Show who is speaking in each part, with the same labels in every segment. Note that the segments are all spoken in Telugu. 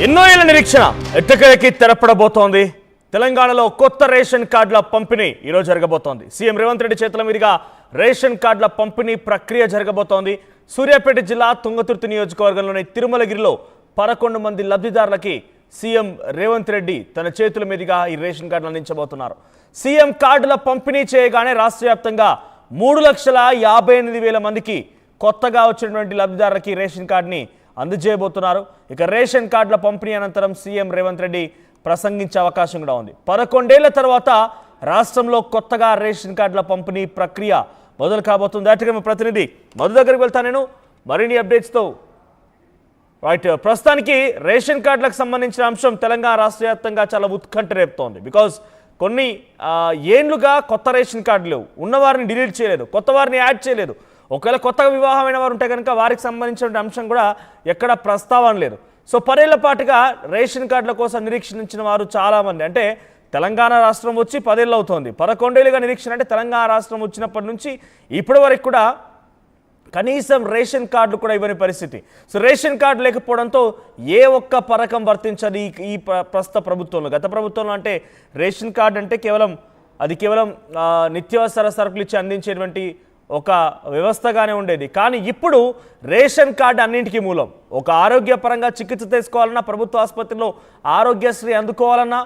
Speaker 1: ఎన్నో ఏళ్ల నిరీక్షణ ఎట్టకేలకి తెరపడబోతోంది. తెలంగాణలో కొత్త రేషన్ కార్డుల పంపిణీ ఈరోజు జరగబోతోంది. సీఎం రేవంత్ రెడ్డి చేతుల మీదుగా రేషన్ కార్డుల పంపిణీ ప్రక్రియ జరగబోతోంది. సూర్యాపేట జిల్లా తుంగతుర్తి నియోజకవర్గంలోని తిరుమలగిరిలో 11 మంది లబ్ధిదారులకి సీఎం రేవంత్ రెడ్డి తన చేతుల మీదుగా ఈ రేషన్ కార్డులు అందించబోతున్నారు. సీఎం కార్డుల పంపిణీ చేయగానే రాష్ట్ర వ్యాప్తంగా 3,58,000 మందికి కొత్తగా వచ్చినటువంటి లబ్ధిదారులకి రేషన్ కార్డుని అందజేయబోతున్నారు. ఇక రేషన్ కార్డుల పంపిణీ అనంతరం సీఎం రేవంత్ రెడ్డి ప్రసంగించే అవకాశం కూడా ఉంది. 11 ఏళ్ల తర్వాత రాష్ట్రంలో కొత్తగా రేషన్ కార్డుల పంపిణీ ప్రక్రియ మొదలు కాబోతుంది. అటుగా మా ప్రతినిధి మధు దగ్గరికి వెళ్తాను నేను మరిన్ని అప్డేట్స్తో. రైట్, ప్రస్తుతానికి రేషన్ కార్డులకు సంబంధించిన అంశం తెలంగాణ రాష్ట్ర వ్యాప్తంగా చాలా ఉత్కంఠ రేపుతోంది. బికాజ్ కొన్ని ఏండ్లుగా కొత్త రేషన్ కార్డులు ఉన్నవారిని డిలీట్ చేయలేదు, కొత్త వారిని యాడ్ చేయలేదు. ఒకవేళ కొత్తగా వివాహమైన వారు ఉంటే కనుక వారికి సంబంధించిన అంశం కూడా ఎక్కడ ప్రస్తావన లేదు. సో 10 ఏళ్ల పాటుగా రేషన్ కార్డుల కోసం నిరీక్షించిన వారు చాలామంది, అంటే తెలంగాణ రాష్ట్రం వచ్చి 10 ఏళ్ళు అవుతోంది. 11 ఏళ్ళుగా నిరీక్షణ, అంటే తెలంగాణ రాష్ట్రం వచ్చినప్పటి నుంచి ఇప్పటి వరకు కూడా కనీసం రేషన్ కార్డులు కూడా ఇవ్వని పరిస్థితి. సో రేషన్ కార్డు లేకపోవడంతో ఏ ఒక్క పథకం వర్తించదు ఈ ప్రస్తుత ప్రభుత్వంలో. గత ప్రభుత్వంలో అంటే రేషన్ కార్డు అంటే కేవలం నిత్యావసర సరుకులు ఇచ్చి అందించేటువంటి ఒక వ్యవస్థగానే ఉండేది. కానీ ఇప్పుడు రేషన్ కార్డు అన్నింటికీ మూలం. ఒక ఆరోగ్యపరంగా చికిత్స తీసుకోవాలన్నా, ప్రభుత్వ ఆసుపత్రిలో ఆరోగ్యశ్రీ అందుకోవాలన్నా,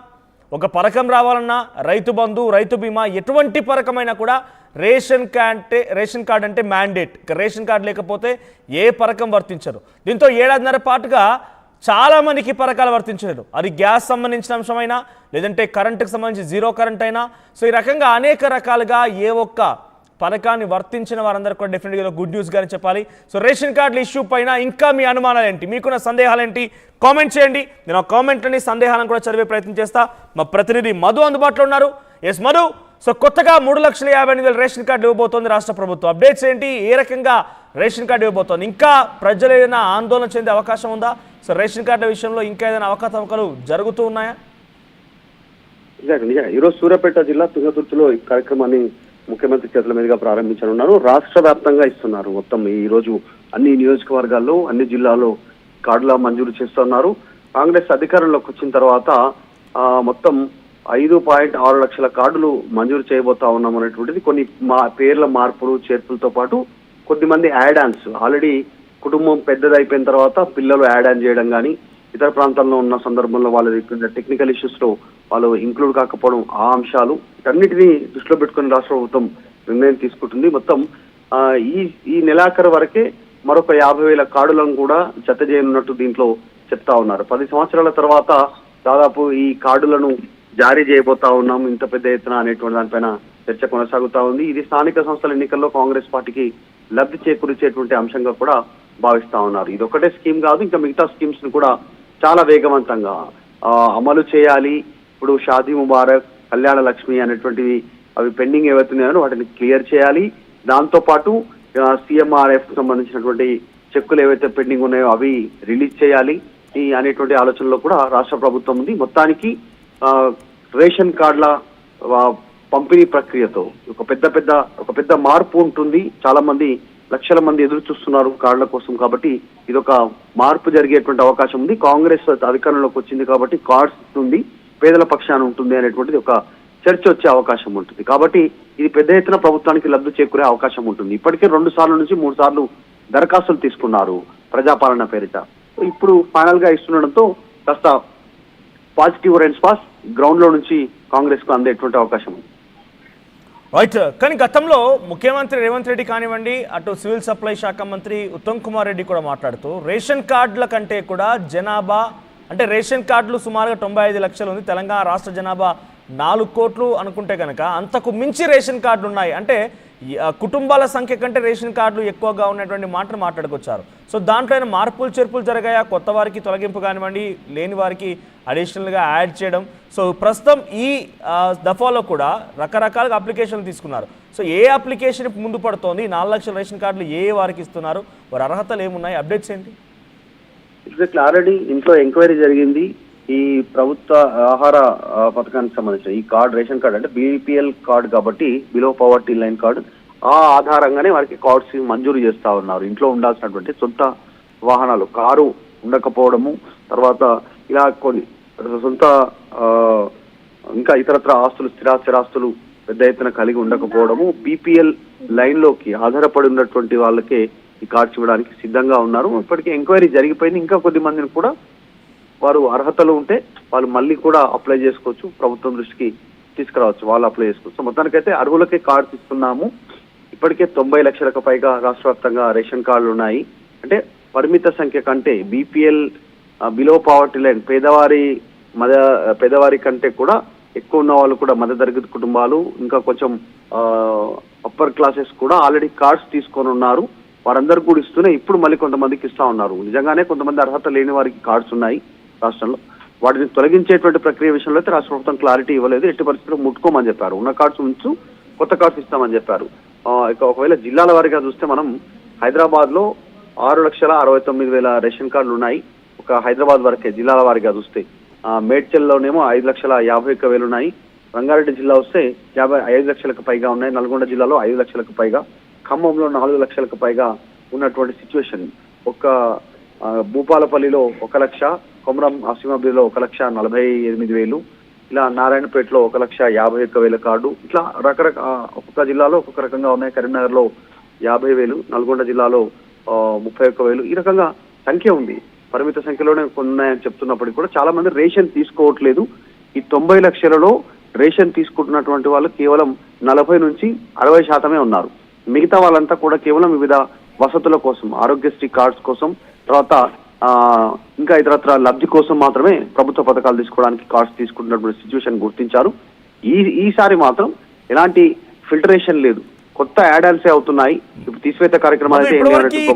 Speaker 1: ఒక పథకం రావాలన్నా, రైతు బంధు, రైతు బీమా, ఎటువంటి పథకమైనా కూడా రేషన్ కార్డు అంటే మ్యాండేట్. రేషన్ కార్డు లేకపోతే ఏ పథకం వర్తించరు. దీంతో 7.5 పాటుగా చాలామందికి పథకాలు వర్తించలేదు. అది గ్యాస్ సంబంధించిన అంశమైనా, లేదంటే కరెంటుకు సంబంధించి జీరో కరెంట్ అయినా. సో ఈ రకంగా అనేక రకాలుగా ఏ ఒక్క పథకాన్ని వర్తించిన వారందరూ కూడా డెఫినెట్గా గుడ్ న్యూస్ గానే చెప్పాలి. సో రేషన్ కార్డుల ఇష్యూ పైన ఇంకా మీ అనుమానాలు ఏంటి, మీకున్న సందేహాలు ఏంటి, కామెంట్ చేయండి. నేను ఆ కామెంట్లని సందేహాలను కూడా చదివే ప్రయత్నం చేస్తా. మా ప్రతినిధి మధు అందుబాటులో ఉన్నారు. ఎస్ మధు, సో కొత్తగా 3,58,000 రేషన్ కార్డులు ఇవ్వబోతోంది రాష్ట్ర ప్రభుత్వం. అప్డేట్స్ ఏంటి, ఏ రకంగా రేషన్ కార్డు ఇవ్వబోతోంది? ఇంకా ప్రజలు ఏదైనా ఆందోళన చెందే అవకాశం ఉందా? సో రేషన్ కార్డుల విషయంలో ఇంకా ఏదైనా అవకతవకలు జరుగుతూ ఉన్నాయా?
Speaker 2: ఈరోజు సూర్యాపేట జిల్లా తుంగతుర్తిలో ఈ కార్యక్రమాన్ని ముఖ్యమంత్రి చేతుల మీదుగా ప్రారంభించనున్నారు. రాష్ట్ర వ్యాప్తంగా ఇస్తున్నారు. మొత్తం ఈ రోజు అన్ని నియోజకవర్గాల్లో, అన్ని జిల్లాల్లో కార్డుల మంజూరు చేస్తున్నారు. కాంగ్రెస్ అధికారంలోకి వచ్చిన తర్వాత మొత్తం 5.6 లక్షల కార్డులు మంజూరు చేయబోతా ఉన్నాం అనేటువంటిది. కొన్ని పేర్ల మార్పులు చేర్పులతో పాటు కొద్దిమంది యాడ్ ఆన్స్, ఆల్రెడీ కుటుంబం పెద్దదైపోయిన తర్వాత పిల్లలు యాడ్ ఆన్ చేయడం కానీ, ఇతర ప్రాంతాల్లో ఉన్న సందర్భంలో వాళ్ళ టెక్నికల్ ఇష్యూస్ లో వాళ్ళు ఇంక్లూడ్ కాకపోవడం, ఆ అంశాలు వీటన్నిటినీ దృష్టిలో పెట్టుకుని రాష్ట్ర ప్రభుత్వం నిర్ణయం తీసుకుంటుంది. మొత్తం ఈ నెలాఖరు వరకే మరొక 50,000 కార్డులను కూడా జత చేయనున్నట్టు దీంట్లో చెప్తా ఉన్నారు. 10 సంవత్సరాల తర్వాత దాదాపు ఈ కార్డులను జారీ చేయబోతా ఉన్నాం ఇంత పెద్ద ఎత్తున అనేటువంటి దానిపైన చర్చ కొనసాగుతా ఉంది. ఇది స్థానిక సంస్థల ఎన్నికల్లో కాంగ్రెస్ పార్టీకి లబ్ధి చేకూర్చేటువంటి అంశంగా కూడా భావిస్తా ఉన్నారు. ఇది ఒకటే స్కీమ్ కాదు, ఇంకా మిగతా స్కీమ్స్ ను కూడా చాలా వేగవంతంగా అమలు చేయాలి. ఇప్పుడు షాదీ ముబారక్, కళ్యాణ లక్ష్మి అనేటువంటివి అవి పెండింగ్ ఏవైతున్నాయో వాటిని క్లియర్ చేయాలి. దాంతో పాటు CMRF సంబంధించినటువంటి చెక్కులు ఏవైతే పెండింగ్ ఉన్నాయో అవి రిలీజ్ చేయాలి అనేటువంటి ఆలోచనలో కూడా రాష్ట్ర ప్రభుత్వం ఉంది. మొత్తానికి రేషన్ కార్డుల పంపిణీ ప్రక్రియతో ఒక పెద్ద మార్పు ఉంటుంది. చాలా మంది, లక్షల మంది ఎదురు చూస్తున్నారు కార్డుల కోసం. కాబట్టి ఇదొక మార్పు జరిగేటువంటి అవకాశం ఉంది. కాంగ్రెస్ అధికారంలోకి వచ్చింది కాబట్టి కార్డ్స్ ఉంది, పేదల పక్షాన ఉంటుంది అనేటువంటిది ఒక చర్చ వచ్చే అవకాశం ఉంటుంది. కాబట్టి ఇది పెద్ద ఎత్తున ప్రభుత్వానికి లబ్ధి చేకూరే అవకాశం ఉంటుంది. ఇప్పటికే 2 సార్లు నుంచి 3 సార్లు దరఖాస్తులు తీసుకున్నారు ప్రజాపాలన పేరిట. ఇప్పుడు ఫైనల్ గా ఇస్తుండడంతో కాస్త పాజిటివ్ రెస్పాన్స్ గ్రౌండ్ లో నుంచి కాంగ్రెస్ కు అందేటువంటి అవకాశం ఉంది.
Speaker 1: రైట్, కానీ గతంలో ముఖ్యమంత్రి రేవంత్ రెడ్డి కానివ్వండి, అటు సివిల్ సప్లై శాఖ మంత్రి ఉత్తమ్ కుమార్ రెడ్డి కూడా మాట్లాడుతూ రేషన్ కార్డుల కంటే కూడా జనాభా, అంటే రేషన్ కార్డులు సుమారుగా 95 లక్షలు ఉంది. తెలంగాణ రాష్ట్ర జనాభా 4 కోట్లు అనుకుంటే కనుక అంతకు మించి రేషన్ కార్డులు ఉన్నాయి. అంటే కుటుంబాల సంఖ్య కంటే రేషన్ కార్డులు ఎక్కువగా ఉన్నటువంటి మాటను మాట్లాడుకొచ్చారు. సో దాంట్లో అయినా మార్పులు చేర్పులు జరిగాయా? కొత్త వారికి తొలగింపు కానివ్వండి, లేని వారికి అడిషనల్గా యాడ్ చేయడం. సో ప్రస్తుతం ఈ దఫాలో కూడా రకరకాలుగా అప్లికేషన్లు తీసుకున్నారు. సో ఏ అప్లికేషన్ ముందు పడుతోంది? 4 లక్షల రేషన్ కార్డులు ఏ వారికి ఇస్తున్నారు? వారి అర్హతలు ఏమున్నాయి? అప్డేట్స్ ఏంటి?
Speaker 2: ఎగ్జాక్ట్లీ, ఆల్రెడీ ఇంట్లో ఎంక్వైరీ జరిగింది. ఈ ప్రభుత్వ ఆహార పథకానికి సంబంధించిన ఈ కార్డు, రేషన్ కార్డు అంటే BPL కార్డు కాబట్టి, బిలో పవర్టీ లైన్ కార్డు, ఆ ఆధారంగానే వారికి కార్డ్స్ మంజూరు చేస్తా ఉన్నారు. ఇంట్లో ఉండాల్సినటువంటి సొంత వాహనాలు, కారు ఉండకపోవడము, తర్వాత ఇలా కొన్ని సొంత ఇంకా ఇతరత్ర ఆస్తులు స్థిరాస్తులు పెద్ద ఎత్తున కలిగి ఉండకపోవడము, బీపీఎల్ లైన్ లోకి ఆధారపడి ఉన్నటువంటి వాళ్ళకే ఈ కార్డ్స్ ఇవ్వడానికి సిద్ధంగా ఉన్నారు. ఇప్పటికే ఎంక్వైరీ జరిగిపోయింది. ఇంకా కొద్ది మందిని కూడా వారు అర్హతలు ఉంటే వాళ్ళు మళ్ళీ కూడా అప్లై చేసుకోవచ్చు, ప్రభుత్వం దృష్టికి తీసుకురావచ్చు, వాళ్ళు అప్లై చేసుకోవచ్చు. సో మొత్తానికైతే అర్హులకే కార్డ్స్ ఇస్తున్నాము. ఇప్పటికే 90 లక్షలకు పైగా రాష్ట్ర వ్యాప్తంగా రేషన్ కార్డులు ఉన్నాయి. అంటే పరిమిత సంఖ్య కంటే బీపీఎల్ బిలో పావర్టీ లైన్ పేదవారి కంటే కూడా ఎక్కువ ఉన్న వాళ్ళు కూడా మధ్యతరగతి కుటుంబాలు, ఇంకా కొంచెం అప్పర్ క్లాసెస్ కూడా ఆల్రెడీ కార్డ్స్ తీసుకొని ఉన్నారు. వారందరూ కూడా ఇస్తూనే ఇప్పుడు మళ్ళీ కొంతమందికి ఇస్తా ఉన్నారు. నిజంగానే కొంతమంది అర్హత లేని వారికి కార్డ్స్ ఉన్నాయి రాష్ట్రంలో. వాటిని తొలగించేటువంటి ప్రక్రియ విషయంలో అయితే రాష్ట్ర ప్రభుత్వం క్లారిటీ ఇవ్వలేదు. ఎట్టి పరిస్థితుల్లో ముట్టుకోమని చెప్పారు. ఉన్న కార్డ్స్ ఉంచు, కొత్త కార్డ్స్ ఇస్తామని చెప్పారు. ఇక ఒకవేళ జిల్లాల వారీగా చూస్తే మనం హైదరాబాద్ లో 6,69,000 రేషన్ కార్డులు ఉన్నాయి. ఒక హైదరాబాద్ వరకే జిల్లాల వారీగా చూస్తే. మేడ్చల్లోనేమో 5,51,000 ఉన్నాయి. రంగారెడ్డి జిల్లా వస్తే 5 లక్షలకు పైగా ఉన్నాయి. నల్గొండ జిల్లాలో 5 లక్షలకు పైగా, ఖమ్మంలో 4 లక్షలకు పైగా ఉన్నటువంటి సిచ్యువేషన్. ఒక భూపాలపల్లిలో 1 లక్ష, కొమరం ఆసిమాబాద్లో 1,48,000, ఇలా నారాయణపేటలో 1,51,000 కార్డు. ఇట్లా ఒక్కొక్క జిల్లాలో ఒక్కొక్క రకంగా ఉన్నాయి. కరీంనగర్లో 50,000, నల్గొండ జిల్లాలో 31,000. ఈ రకంగా సంఖ్య ఉంది. పరిమిత సంఖ్యలోనే ఉన్నాయని చెప్తున్నప్పటికీ కూడా చాలా మంది రేషన్ తీసుకోవట్లేదు. ఈ 90 లక్షలలో రేషన్ తీసుకుంటున్నటువంటి వాళ్ళు కేవలం 40 నుంచి 60% ఉన్నారు. మిగతా వాళ్ళంతా కూడా కేవలం వివిధ వసతుల కోసం, ఆరోగ్యశ్రీ కార్డ్స్ కోసం, తర్వాత ఇంకా ఇతరత్ర లబ్ధి కోసం మాత్రమే ప్రభుత్వ పథకాలు తీసుకోవడానికి కార్డ్స్ తీసుకుంటున్నటువంటి సిచ్యువేషన్ గుర్తించారు. ఈసారి మాత్రం ఎలాంటి ఫిల్టరేషన్ లేదు. కొత్త యాడాన్సే అవుతున్నాయి. ఇప్పుడు తీసివేత కార్యక్రమాలు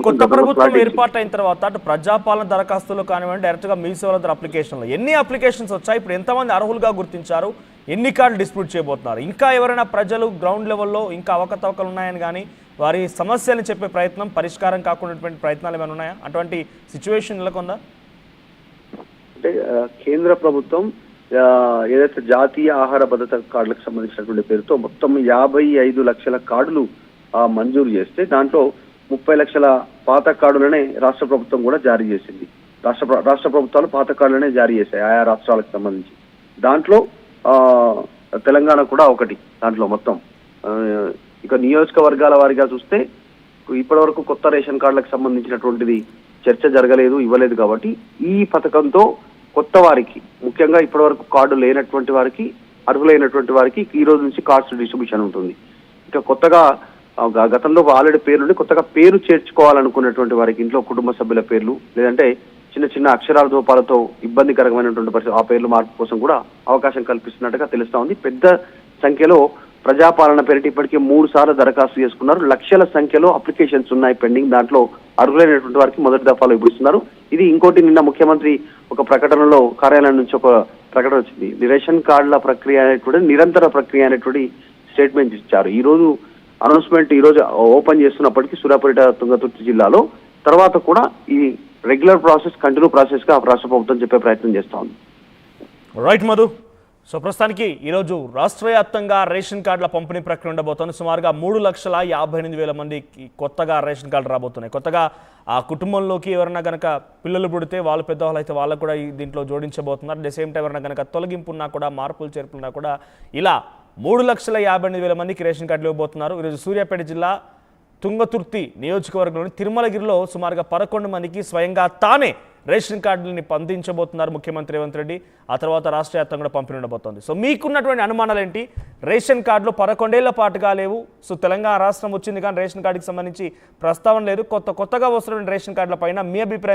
Speaker 1: కొత్త ప్రభుత్వం ఏర్పాటైన తర్వాత అటు ప్రజాపాలన దరఖాస్తులు కానివ్వండి, డైరెక్ట్ గా మీ సేవల అప్లికేషన్లు ఎన్ని అప్లికేషన్స్ వచ్చాయి? ఇప్పుడు ఎంతమంది అర్హులుగా గుర్తించారు? ఎన్ని కార్డులు డిస్ప్యూట్ చేయబోతున్నారు? ఇంకా ఎవరైనా ప్రజలు గ్రౌండ్ లెవెల్లో ఇంకా అవకతవకలు ఉన్నాయని కానీ వారి సమస్యని చెప్పే ప్రయత్నం, పరిష్కారం కాకుండా ప్రయత్నాలు ఏమైనా ఉన్నాయా? అటువంటి సిచ్యువేషన్ నెలకొందా?
Speaker 2: అంటే కేంద్ర ప్రభుత్వం ఏదైతే జాతీయ ఆహార భద్రత కార్డులకు సంబంధించినటువంటి పేరుతో మొత్తం 55 లక్షల కార్డులు మంజూరు చేస్తే దాంట్లో 30 లక్షల పాత కార్డులనే రాష్ట్ర ప్రభుత్వం కూడా జారీ చేసింది. రాష్ట్ర ప్రభుత్వాలు పాత కార్డులనే జారీ చేశాయి ఆయా రాష్ట్రాలకు సంబంధించి. దాంట్లో తెలంగాణ కూడా ఒకటి. దాంట్లో మొత్తం ఇక నియోజకవర్గాల వారిగా చూస్తే ఇప్పటి వరకు కొత్త రేషన్ కార్డులకు సంబంధించినటువంటిది చర్చ జరగలేదు, ఇవ్వలేదు. కాబట్టి ఈ పథకంతో కొత్త వారికి, ముఖ్యంగా ఇప్పటి వరకు కార్డు లేనటువంటి వారికి, అర్హులైనటువంటి వారికి ఈ రోజు నుంచి కార్డ్స్ డిస్ట్రిబ్యూషన్ ఉంటుంది. ఇక కొత్తగా గతంలో ఆల్రెడీ పేర్లుండి కొత్తగా పేరు చేర్చుకోవాలనుకున్నటువంటి వారికి, ఇంట్లో కుటుంబ సభ్యుల పేర్లు లేదంటే చిన్న చిన్న అక్షరాల రూపాలతో ఇబ్బందికరమైనటువంటి పరిస్థితి, ఆ పేర్ల మార్పు కోసం కూడా అవకాశం కల్పిస్తున్నట్టుగా తెలుస్తా ఉంది. పెద్ద సంఖ్యలో ప్రజాపాలన పేరిట ఇప్పటికే 3 సార్లు దరఖాస్తు చేసుకున్నారు. లక్షల సంఖ్యలో అప్లికేషన్స్ ఉన్నాయి పెండింగ్. దాంట్లో అర్హులైనటువంటి వారికి మొదటి దఫాలో ఇప్పిస్తున్నారు. ఇది ఇంకోటి, నిన్న ముఖ్యమంత్రి ఒక ప్రకటనలో కార్యాలయం నుంచి ఒక ప్రకటన వచ్చింది. రేషన్ కార్డుల ప్రక్రియ అనేటువంటి నిరంతర ప్రక్రియ అనేటువంటి స్టేట్మెంట్ ఇచ్చారు. ఈ రోజు అనౌన్స్మెంట్ ఈ రోజు ఓపెన్ చేస్తున్నప్పటికీ సూర్యాపేట, తుంగతుర్తి జిల్లాలో తర్వాత కూడా ఈ రెగ్యులర్ ప్రాసెస్, కంటిన్యూ ప్రాసెస్ గా రాష్ట్ర ప్రభుత్వం చెప్పే ప్రయత్నం చేస్తా ఉంది.
Speaker 1: రైట్ మధు. సో ప్రస్తుతానికి ఈరోజు రాష్ట్ర వ్యాప్తంగా రేషన్ కార్డుల పంపిణీ ప్రక్రియ ఉండబోతోంది. సుమారుగా 3,58,000 మందికి కొత్తగా రేషన్ కార్డు రాబోతున్నాయి. కొత్తగా ఆ కుటుంబంలోకి ఎవరైనా కనుక పిల్లలు పుడితే, వాళ్ళు పెద్దవాళ్ళు అయితే వాళ్ళకు కూడా దీంట్లో జోడించబోతున్నారు. అట్ ద సేమ్ టైం ఎవరైనా కనుక తొలగింపు ఉన్నా కూడా, మార్పులు చేర్పులున్నా కూడా ఇలా 3,58,000 మందికి రేషన్ కార్డులు ఇవ్వబోతున్నారు. ఈరోజు సూర్యాపేట జిల్లా తుంగతుర్తి నియోజకవర్గంలోని తిరుమలగిరిలో సుమారుగా 11 మందికి స్వయంగా తానే రేషన్ కార్డులని అందించబోతున్నారు ముఖ్యమంత్రి రేవంత్ రెడ్డి. ఆ తర్వాత రాష్ట్ర వ్యాప్తంగా కూడా పంపిణీ ఉండబోతోంది. సో మీకున్నటువంటి అనుమానాలు ఏంటి? రేషన్ కార్డులు 11 ఏళ్ల పాటుగా లేవు. సో తెలంగాణ రాష్ట్రం వచ్చింది కానీ రేషన్ కార్డుకి సంబంధించి ప్రస్తావన లేదు. కొత్తగా వస్తున్న రేషన్ కార్డుల పైన మీ అభిప్రాయం